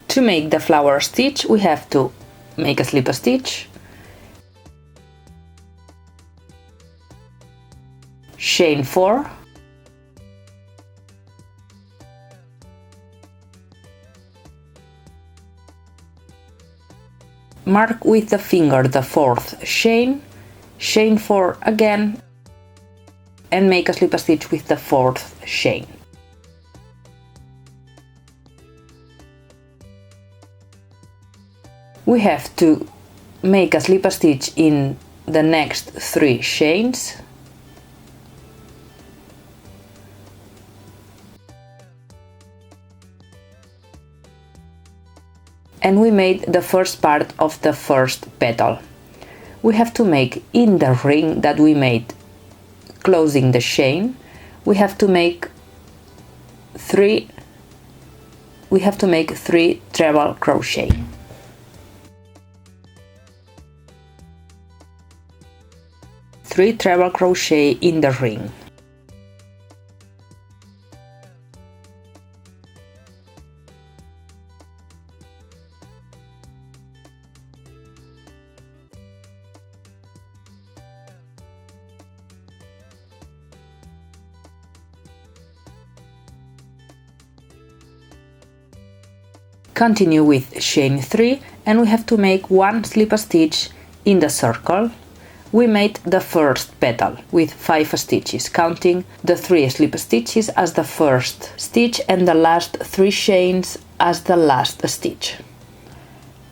To make the flower stitch, we have to make a slip stitch, chain 4, mark with the finger the 4th chain, chain 4 again, and make a slip stitch with the 4th chain. We have to make a slip stitch in the next 3 chains, and we made the first part of the first petal. We have to make in the ring that we made closing the chain, we have to make 3 treble crochet. Three treble crochet in the ring. Continue with chain 3, and we have to make 1 slip stitch in the circle. We made the first petal with 5 stitches, counting the 3 slip stitches as the first stitch and the last 3 chains as the last stitch.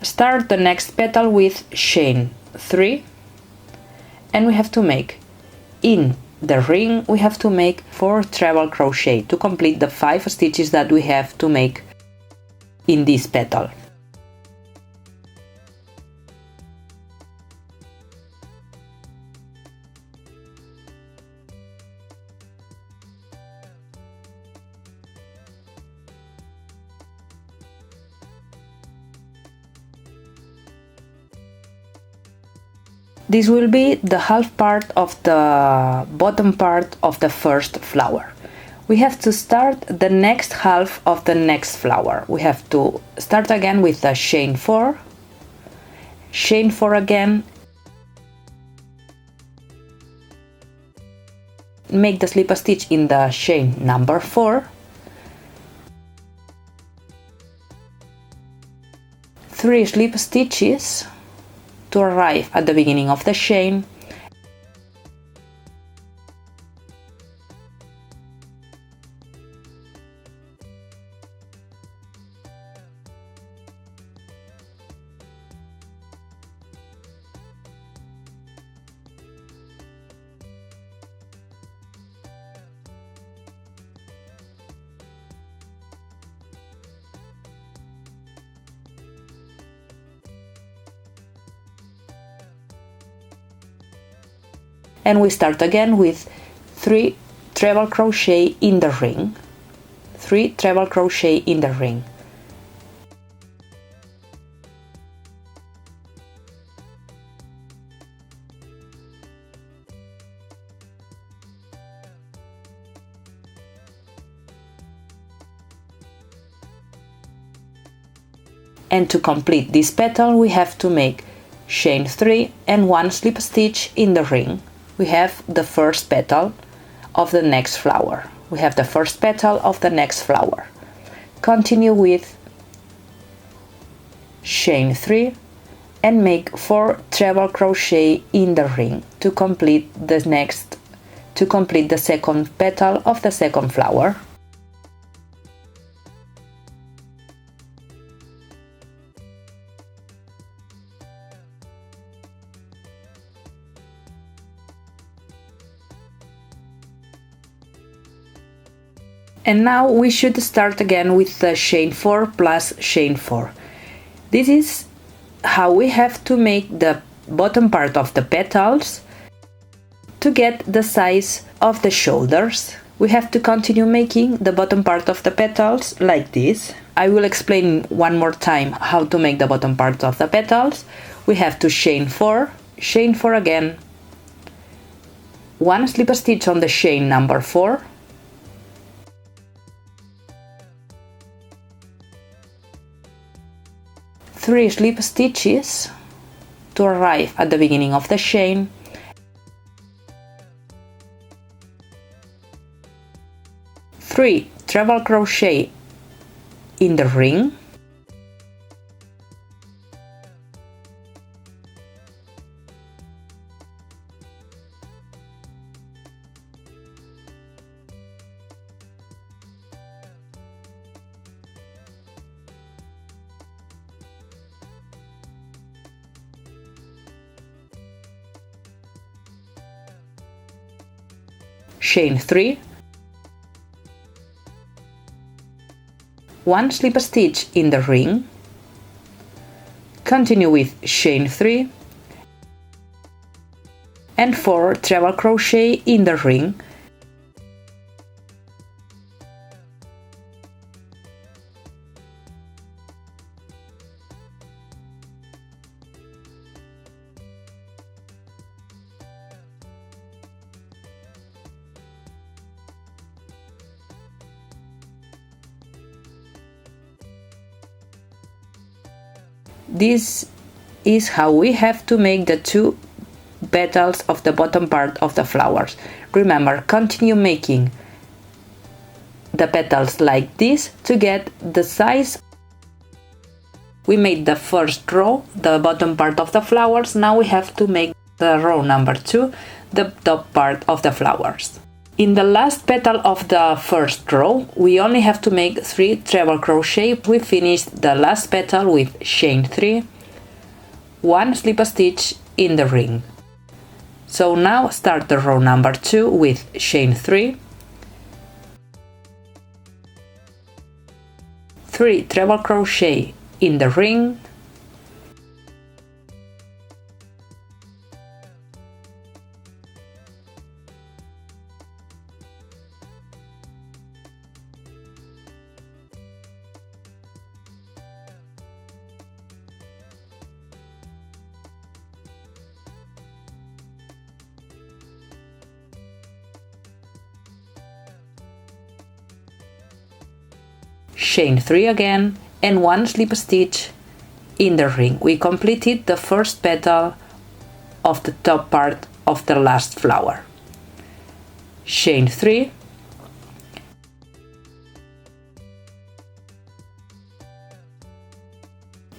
Start the next petal with chain 3, and we have to make in the ring, we have to make 4 treble crochet to complete the 5 stitches that we have to make in this petal. This will be the half part of the bottom part of the first flower. We have to start the next half of the next flower. We have to start again with the chain 4, chain 4 again, make the slip stitch in the chain number 4, 3 slip stitches to arrive at the beginning of the chain, and we start again with 3 treble crochet in the ring, 3 treble crochet in the ring. And to complete this petal, we have to make chain 3 and 1 slip stitch in the ring. We have the first petal of the next flower. We have the first petal of the next flower. Continue with chain 3 and make 4 treble crochet in the ring to complete the second petal of the second flower. And now we should start again with the chain 4 plus chain 4. This is how we have to make the bottom part of the petals to get the size of the shoulders. We have to continue making the bottom part of the petals like this. I will explain one more time how to make the bottom part of the petals. We have to chain 4 again, 1 slip stitch on the chain number 4, 3 slip stitches to arrive at the beginning of the chain, 3 treble crochet in the ring, chain 3, 1 slip stitch in the ring, continue with chain 3 and 4 treble crochet in the ring, This is how we have to make the 2 petals of the bottom part of the flowers. Remember, continue making the petals like this to get the size. We made the first row, the bottom part of the flowers. Now we have to make the row number 2, the top part of the flowers. In the last petal of the first row, we only have to make 3 treble crochet. We finished the last petal with chain 3, 1 slip stitch in the ring. So now start the row number 2 with chain 3, 3 treble crochet in the ring, chain 3 again, and 1 slip stitch in the ring. We completed the first petal of the top part of the last flower. Chain 3,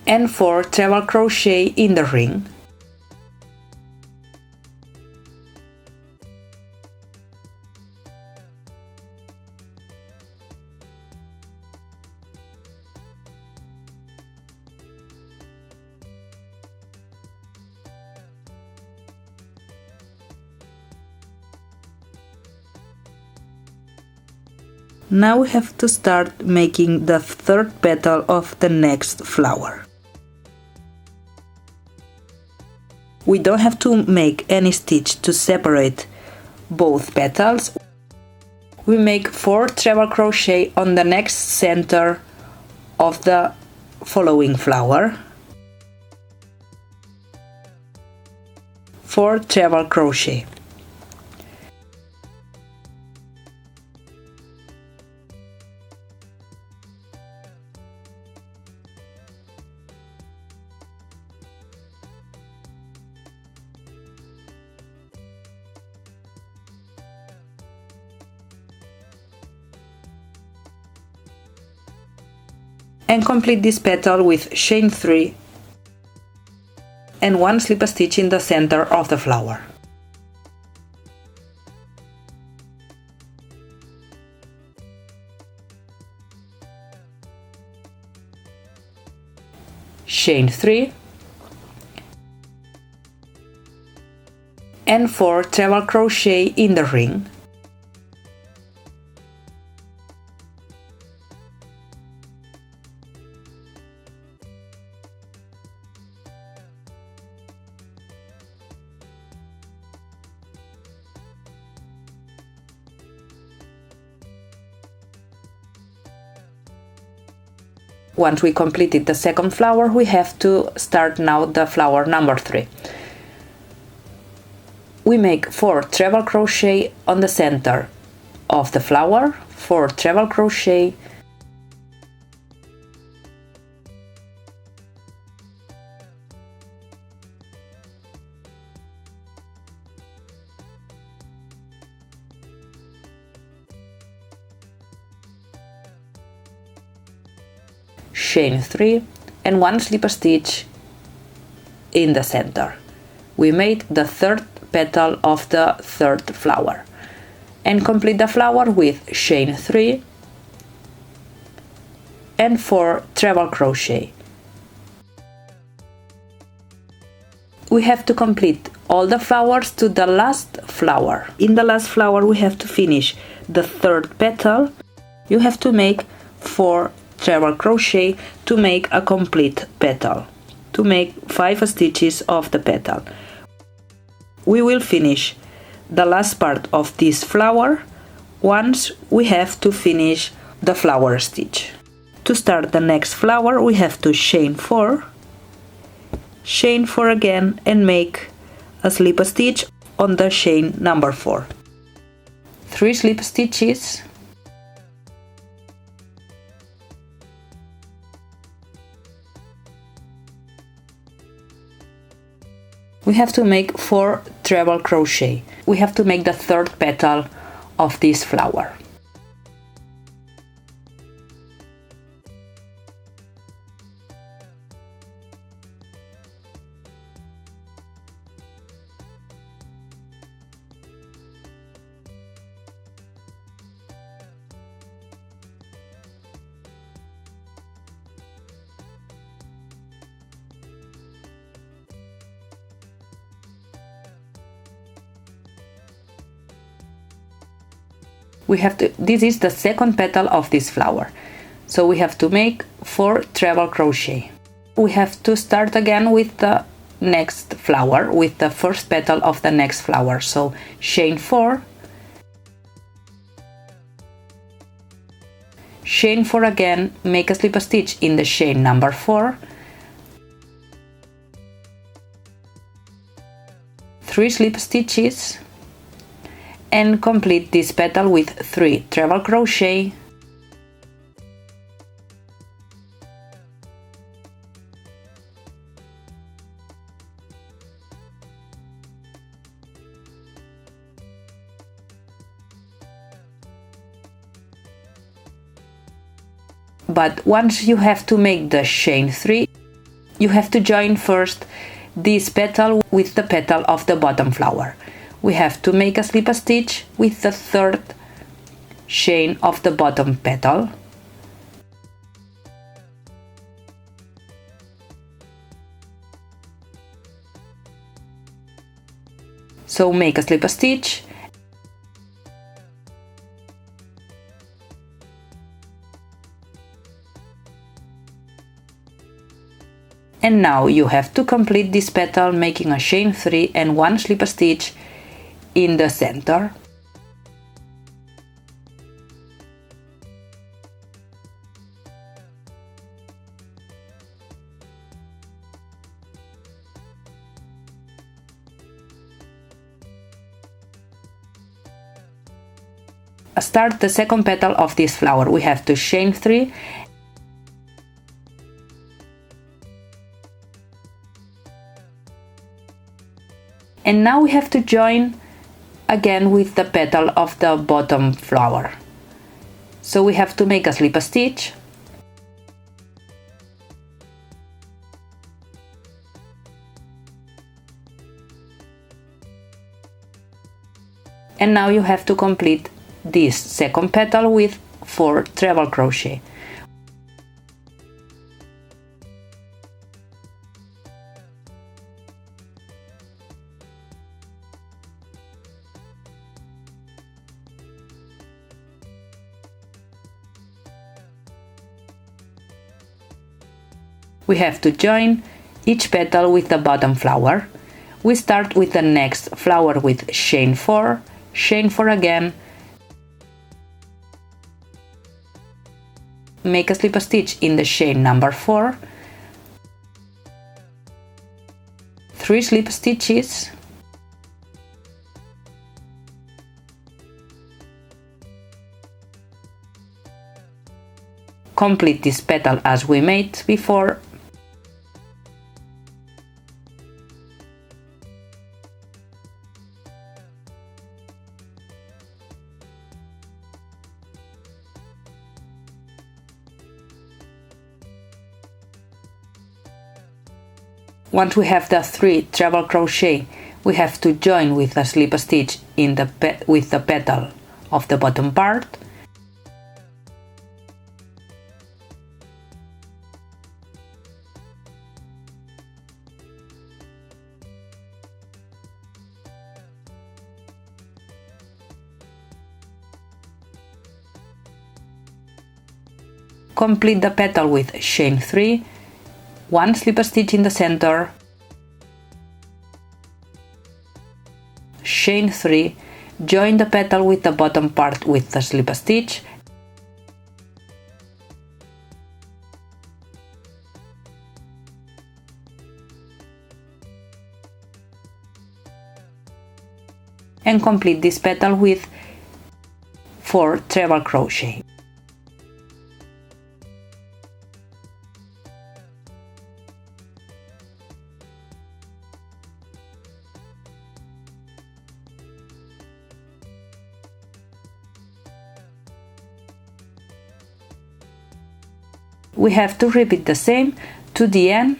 and 4 treble crochet in the ring, Now we have to start making the third petal of the next flower. We don't have to make any stitch to separate both petals. We make 4 treble crochet on the next center of the following flower, 4 treble crochet. And complete this petal with chain 3 and 1 slip stitch in the center of the flower. Chain 3 and 4 treble crochet in the ring, Once we completed the second flower, we have to start now the flower number 3. We make 4 treble crochet on the center of the flower, 4 treble crochet, chain 3 and 1 slip stitch in the center. We made the 3rd petal of the 3rd flower and complete the flower with chain 3 and 4 treble crochet. We have to complete all the flowers to the last flower. In the last flower we have to finish the 3rd petal. You have to make 4 treble crochet to make a complete petal, to make 5 stitches of the petal. We will finish the last part of this flower once we have to finish the flower stitch. To start the next flower we have to chain 4 again and make a slip stitch on the chain number 4. 3 slip stitches, we have to make 4 treble crochet. We have to make the 3rd petal of this flower. This is the 2nd petal of this flower, so we have to make 4 treble crochet. We have to start again with the next flower, with the 1st petal of the next flower, so chain 4, chain 4 again, make a slip stitch in the chain number 4, 3 slip stitches, and complete this petal with 3 treble crochet, but once you have to make the chain 3, you have to join first this petal with the petal of the bottom flower. We have to make a slip stitch with the 3rd chain of the bottom petal. So make a slip stitch and now you have to complete this petal making a chain 3 and 1 slip stitch in the center. Start the 2nd petal of this flower. We have to chain 3 and now we have to join again with the petal of the bottom flower. So we have to make a slip stitch and now you have to complete this 2nd petal with 4 treble crochet. We have to join each petal with the bottom flower. We start with the next flower with chain 4 again, make a slip stitch in the chain number 4, 3 slip stitches, complete this petal as we made before. Once we have the 3 treble crochet, we have to join with a slip stitch in with the petal of the bottom part. Complete the petal with chain 3, 1 slip stitch in the center, chain 3, join the petal with the bottom part with the slip stitch, and complete this petal with 4 treble crochet. We have to repeat the same to the end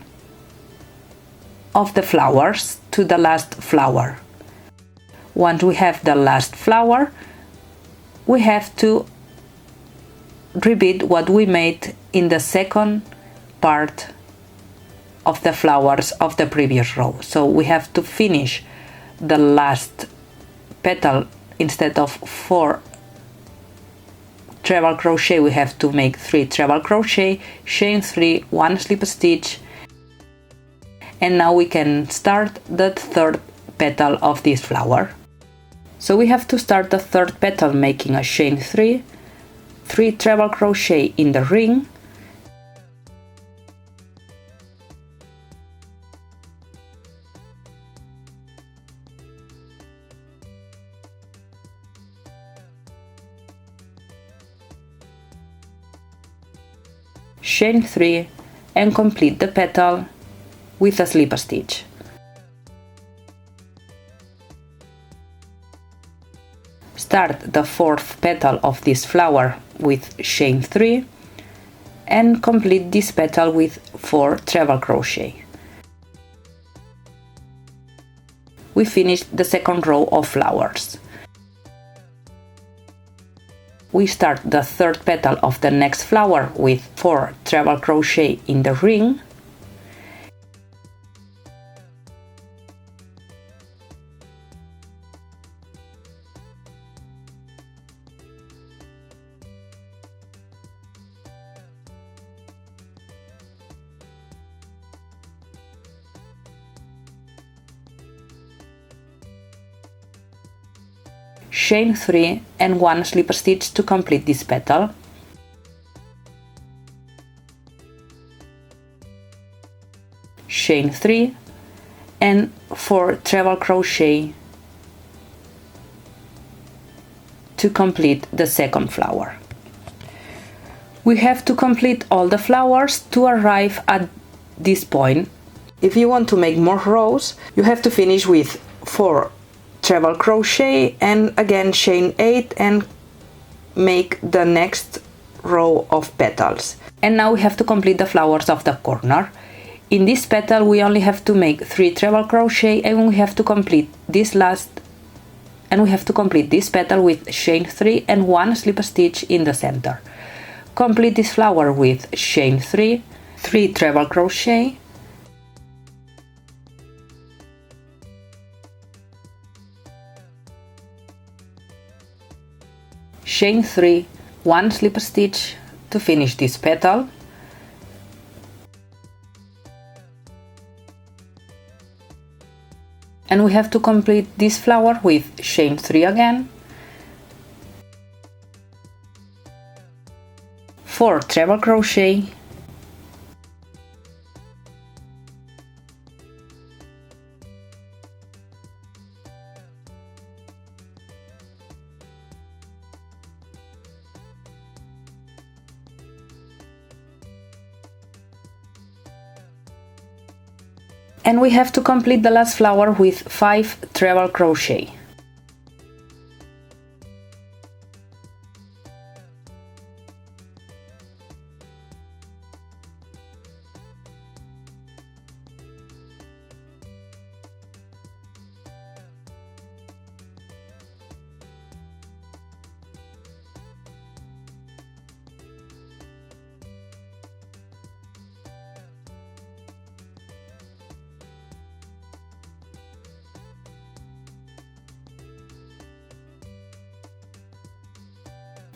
of the flowers, to the last flower. Once we have the last flower, we have to repeat what we made in the second part of the flowers of the previous row. So we have to finish the last petal. Instead of 4 treble crochet, we have to make 3 treble crochet, chain 3, 1 slip stitch, and now we can start the 3rd petal of this flower. So we have to start the 3rd petal making a chain 3, 3 treble crochet in the ring, chain 3, and complete the petal with a slip stitch. Start the 4th petal of this flower with chain 3 and complete this petal with 4 treble crochet. We finished the 2nd row of flowers. We start the 3rd petal of the next flower with 4 treble crochet in the ring, chain 3 and 1 slip stitch to complete this petal. Chain 3 and 4 treble crochet to complete the 2nd flower. We have to complete all the flowers to arrive at this point. If you want to make more rows, you have to finish with 4 treble crochet and again chain 8 and make the next row of petals. And now we have to complete the flowers of the corner. In this petal we only have to make 3 treble crochet and we have to complete this petal with chain 3 and 1 slip stitch in the center. Complete this flower with chain 3, 3 treble crochet, chain 3, 1 slip stitch to finish this petal, and we have to complete this flower with chain 3 again, 4 treble crochet, And we have to complete the last flower with 5 treble crochet.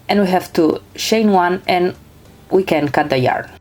And we have to chain 1 and we can cut the yarn.